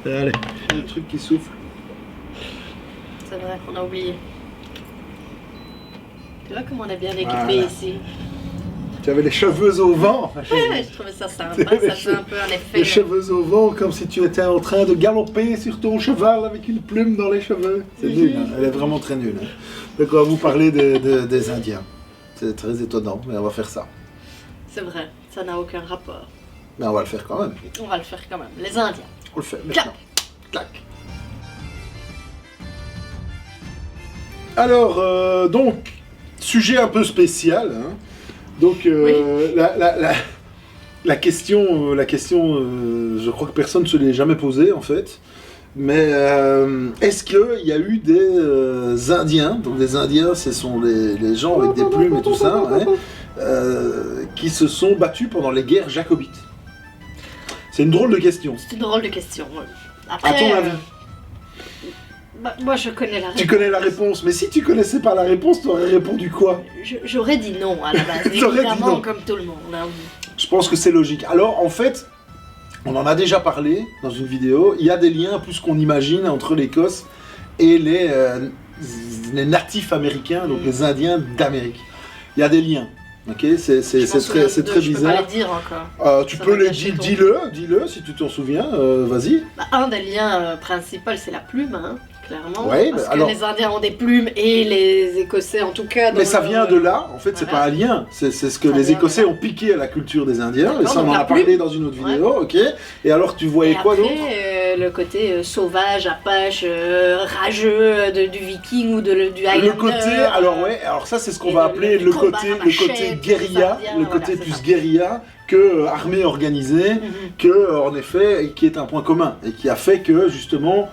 Allez, le truc qui souffle. C'est vrai qu'on a oublié. Tu vois comment on est bien équipé Voilà. ici. Tu avais les cheveux au vent. Ouais, je trouvais ça sympa, ça fait un peu un effet. Les cheveux au vent, comme si tu étais en train de galoper sur ton cheval avec une plume dans les cheveux. C'est nul, hein. Elle est vraiment très nulle. Hein. Donc on va vous parler des Indiens. C'est très étonnant, mais on va faire ça. C'est vrai, ça n'a aucun rapport. Mais on va le faire quand même. On va le faire quand même. Les Indiens. On le fait Clac. maintenant. Clac. Alors, donc, sujet un peu spécial. Hein. Donc, la question, je crois que personne ne se l'est jamais posée en fait. Mais est-ce qu'il y a eu des Indiens, donc des Indiens, ce sont les gens avec des plumes et tout ça, ouais, qui se sont battus pendant les guerres jacobites? C'est une drôle de question. C'est une drôle de question. Après, À ton avis? Moi je connais la réponse. Tu connais la réponse, mais si tu connaissais pas la réponse, tu aurais répondu quoi? J'aurais dit non à la base, T'aurais dit évidemment, non. comme tout le monde. Hein. Je pense que c'est logique. Alors, en fait, on en a déjà parlé dans une vidéo, il y a des liens plus qu'on imagine entre l'Écosse et les natifs américains, donc les Indiens d'Amérique. Il y a des liens. Ok, c'est très bizarre. Je peux pas les dire encore. Tu Ça peux va les gâcher ton- dis-le si tu t'en souviens. Vas-y. Bah, un des liens principaux, c'est la plume, hein, clairement. Ouais, parce bah, que alors- les Indiens ont des plumes et les Écossais en tout cas. Mais ça vient de là. En fait, c'est Voilà. pas un lien. C'est ce que Ça les vient Écossais de là. ont piqué à la culture des Indiens. Et D'accord, ça, on donc en la a parlé plume. dans une autre Ouais. vidéo. Ok. Et alors, tu Et voyais quoi d'autre? après, le côté sauvage, apache, rageux du viking ou du Highlander. Le côté, alors ouais, alors ça c'est ce qu'on et va le- appeler le le combat côté, à le machette, côté les guérilla, Indiens, le voilà, côté c'est plus ça. guérilla que armée organisée, Mhm. que en effet, et qui est un point commun et qui a fait que justement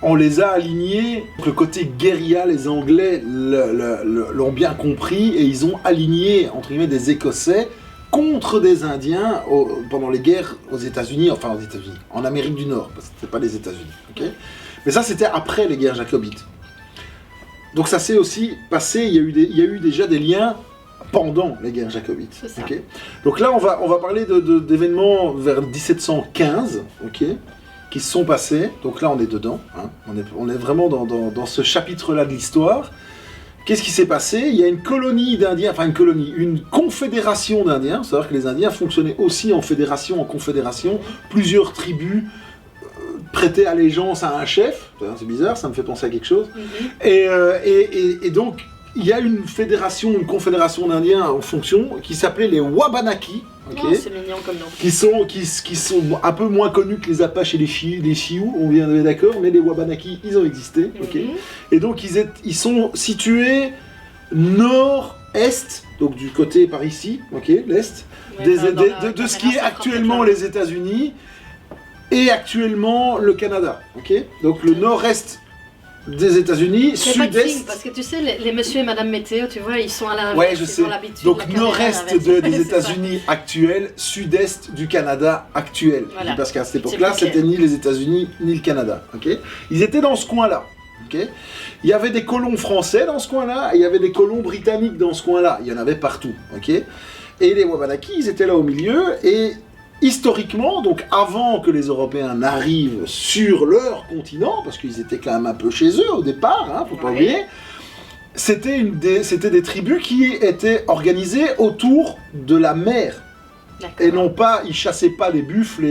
on les a alignés. Donc, le côté guérilla, les Anglais l'ont bien compris et ils ont aligné entre guillemets des Écossais contre des Indiens pendant les guerres aux États-Unis, enfin aux États-Unis, en Amérique du Nord, parce que c'était pas les États-Unis, ok. Mais ça c'était après les guerres jacobites. Donc ça s'est aussi passé, il y a eu déjà des liens pendant les guerres jacobites. C'est ça. Ok. Donc là on va parler d'événements vers 1715, ok, qui se sont passés. Donc là on est dedans, hein. On est vraiment dans ce chapitre-là de l'histoire. Qu'est-ce qui s'est passé? Il y a une colonie d'Indiens, enfin une confédération d'Indiens, c'est-à-dire que les Indiens fonctionnaient aussi en fédération, en confédération, plusieurs tribus prêtaient allégeance à un chef, c'est bizarre, ça me fait penser à quelque chose, Mhm. et donc il y a une confédération d'Indiens en fonction qui s'appelait les Wabanaki, ok, Oh, c'est mignon comme nom. qui sont un peu moins connus que les Apaches et les Chioux, on vient d'être d'accord, mais les Wabanaki, ils ont existé, ok. Mhm. Et donc ils sont situés nord-est, donc du côté par ici, ok, l'est, Ouais, de dans ce qui est caméra, ça actuellement fera les États-Unis et actuellement le Canada, ok. Donc le nord-est des États-Unis, C'est pas de signe, sud-est. parce que tu sais, les monsieur et madame météo, tu vois, ils sont à l'inverse. Ouais, je ils sais. ont l'habitude de Donc la caméra à nord-est l'inverse. des C'est ça. États-Unis actuels, sud-est du Canada actuel. Voilà. Parce qu'à cette C'est époque-là, plus clair. c'était ni les États-Unis ni le Canada. Ok. Ils étaient dans ce coin-là. Ok. Il y avait des colons français dans ce coin-là, et il y avait des colons britanniques dans ce coin-là. Il y en avait partout. Ok. Et les Wabanaki, ils étaient là au milieu, et historiquement, donc avant que les Européens n'arrivent sur leur continent, parce qu'ils étaient quand même un peu chez eux au départ, hein, faut pas Ouais. oublier, c'était des tribus qui étaient organisées autour de la mer. D'accord. Et non pas, ils chassaient pas les buffles,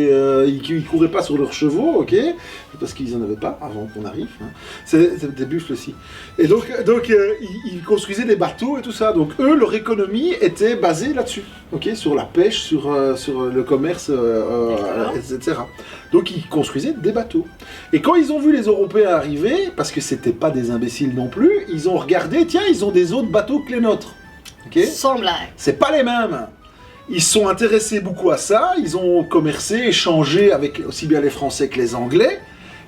ils couraient pas sur leurs chevaux, ok, parce qu'ils en avaient pas avant qu'on arrive. Hein. C'est des buffles aussi. Et donc ils construisaient des bateaux et tout ça. Donc eux, leur économie était basée là-dessus, ok, sur la pêche, sur le commerce, etc. Donc ils construisaient des bateaux. Et quand ils ont vu les Européens arriver, parce que c'était pas des imbéciles non plus, ils ont regardé, tiens, ils ont des autres bateaux que les nôtres, ok. Sans blague. C'est pas les mêmes. Ils se sont intéressés beaucoup à ça, ils ont commercé, échangé avec aussi bien les Français que les Anglais,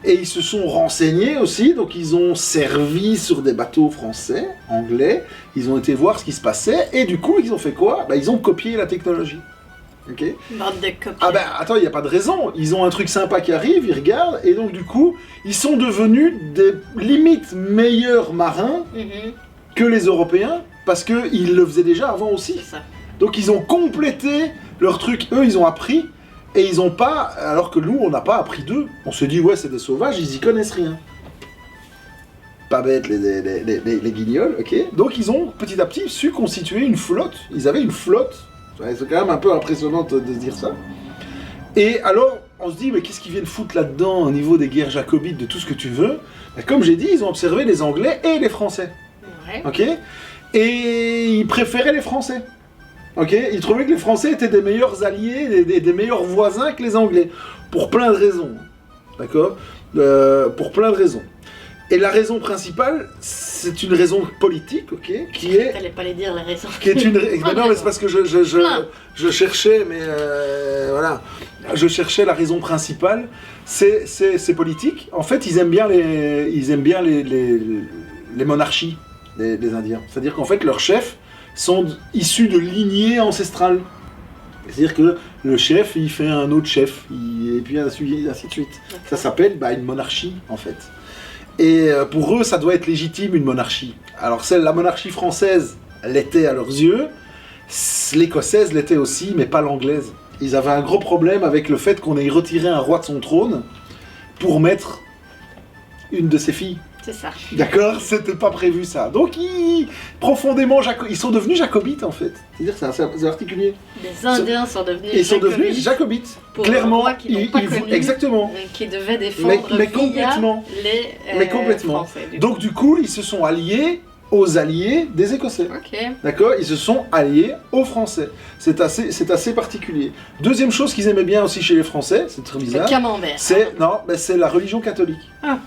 et ils se sont renseignés aussi, donc ils ont servi sur des bateaux français, anglais, ils ont été voir ce qui se passait, et du coup, ils ont fait quoi? Ils ont copié la technologie. Ok. Bande de copies. Ah ben attends, il n'y a pas de raison, ils ont un truc sympa qui arrive, ils regardent, et donc du coup, ils sont devenus des limites meilleurs marins Mhm. que les Européens, parce qu'ils le faisaient déjà avant aussi. C'est ça. Donc ils ont complété leur truc, eux ils ont appris, Et ils ont pas, alors que nous, on n'a pas appris d'eux. On se dit, ouais, c'est des sauvages, ils y connaissent rien. Pas bêtes les guignols, ok. Donc ils ont petit à petit su constituer une flotte. Ils avaient une flotte. Ouais, c'est quand même un peu impressionnant de se dire ça. Et alors, on se dit, mais qu'est-ce qu'ils viennent foutre là-dedans au niveau des guerres jacobites, de tout ce que tu veux? Ben, comme j'ai dit, ils ont observé les Anglais et les Français. Ouais. Ok. Et ils préféraient les Français. Ok. Ils trouvaient que les Français étaient des meilleurs alliés, des meilleurs voisins que les Anglais. Pour plein de raisons. D'accord. Pour plein de raisons. Et la raison principale, c'est une raison politique, ok, qui est... T'allais pas les dire, les raisons. Qui est une... Mais non, mais c'est parce que je cherchais, mais voilà. Je cherchais la raison principale. C'est politique. En fait, ils aiment bien les monarchies, les Indiens. C'est-à-dire qu'en fait, leurs chefs sont issus de lignées ancestrales. C'est-à-dire que le chef, il fait un autre chef, et puis ainsi de suite. Ça s'appelle une monarchie, en fait. Et pour eux, ça doit être légitime, une monarchie. Alors la monarchie française l'était à leurs yeux, l'écossaise l'était aussi, mais pas l'anglaise. Ils avaient un gros problème avec le fait qu'on ait retiré un roi de son trône pour mettre une de ses filles. C'est ça. D'accord. C'était pas prévu ça. Donc profondément, ils sont devenus jacobites en fait. C'est-à-dire c'est particulier. Les Indiens sont devenus Ils sont devenus jacobites. Pour Clairement, un roi qu'ils n'ont pas connu, exactement. Qui devait défendre Mais complètement. les complètement. Français. Donc du coup, ils se sont alliés aux alliés des Écossais. Ok. D'accord. Ils se sont alliés aux Français. C'est assez particulier. Deuxième chose qu'ils aimaient bien aussi chez les Français, c'est très bizarre. Le camembert. C'est la religion catholique. Ah.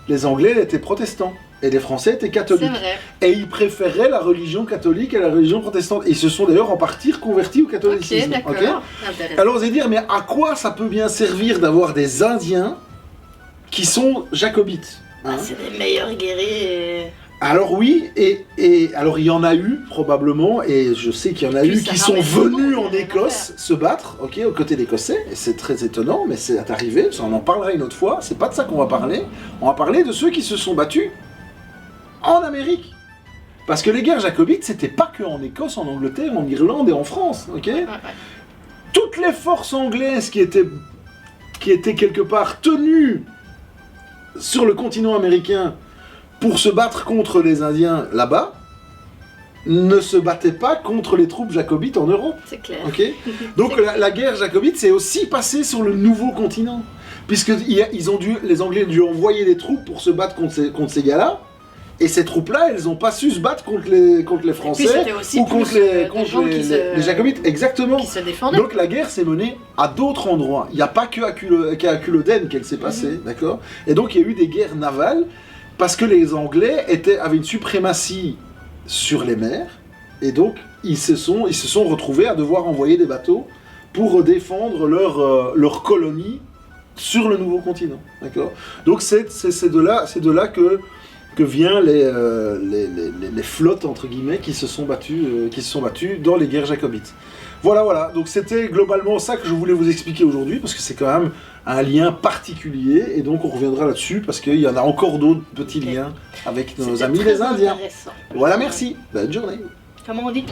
Les Anglais étaient protestants et les Français étaient catholiques. C'est vrai. Et ils préféraient la religion catholique à la religion protestante. Et ils se sont d'ailleurs en partie reconvertis au catholicisme. Ok, d'accord. Okay. Alors vous allez dire, mais à quoi ça peut bien servir d'avoir des Indiens qui sont jacobites, hein? C'est les meilleurs guerriers. Alors oui, et alors il y en a eu probablement, et je sais qu'il y en a eu qui sont venus en Écosse se battre, ok, aux côtés d'Écossais, et c'est très étonnant, mais c'est arrivé, on en parlera une autre fois, c'est pas de ça qu'on va parler, on va parler de ceux qui se sont battus en Amérique. Parce que les guerres jacobites, c'était pas que en Écosse, en Angleterre, en Irlande et en France, ok. Ouais. Toutes les forces anglaises qui étaient quelque part tenues sur le continent américain pour se battre contre les Indiens là-bas, ne se battaient pas contre les troupes jacobites en Europe. C'est clair. Okay. Donc la guerre jacobite s'est aussi passée sur le nouveau continent. Puisque les Anglais ont dû envoyer des troupes pour se battre contre ces gars-là. Et ces troupes-là, elles n'ont pas su se battre contre les Français ou contre les jacobites. Exactement. Qui se défendaient. Donc la guerre s'est menée à d'autres endroits. Il n'y a pas qu'à Culloden qu'elle s'est passée, d'accord. Et donc il y a eu des guerres navales parce que les Anglais avaient une suprématie sur les mers. Et donc ils se sont retrouvés à devoir envoyer des bateaux pour défendre leur colonie sur le nouveau continent, d'accord. Donc c'est de là que viennent les flottes entre guillemets qui se sont battues dans les guerres jacobites. Voilà. Donc c'était globalement ça que je voulais vous expliquer aujourd'hui parce que c'est quand même un lien particulier et donc on reviendra là-dessus parce qu'il y en a encore d'autres petits liens avec nos amis les Indiens. Voilà, merci. Bonne journée. Comment on dit?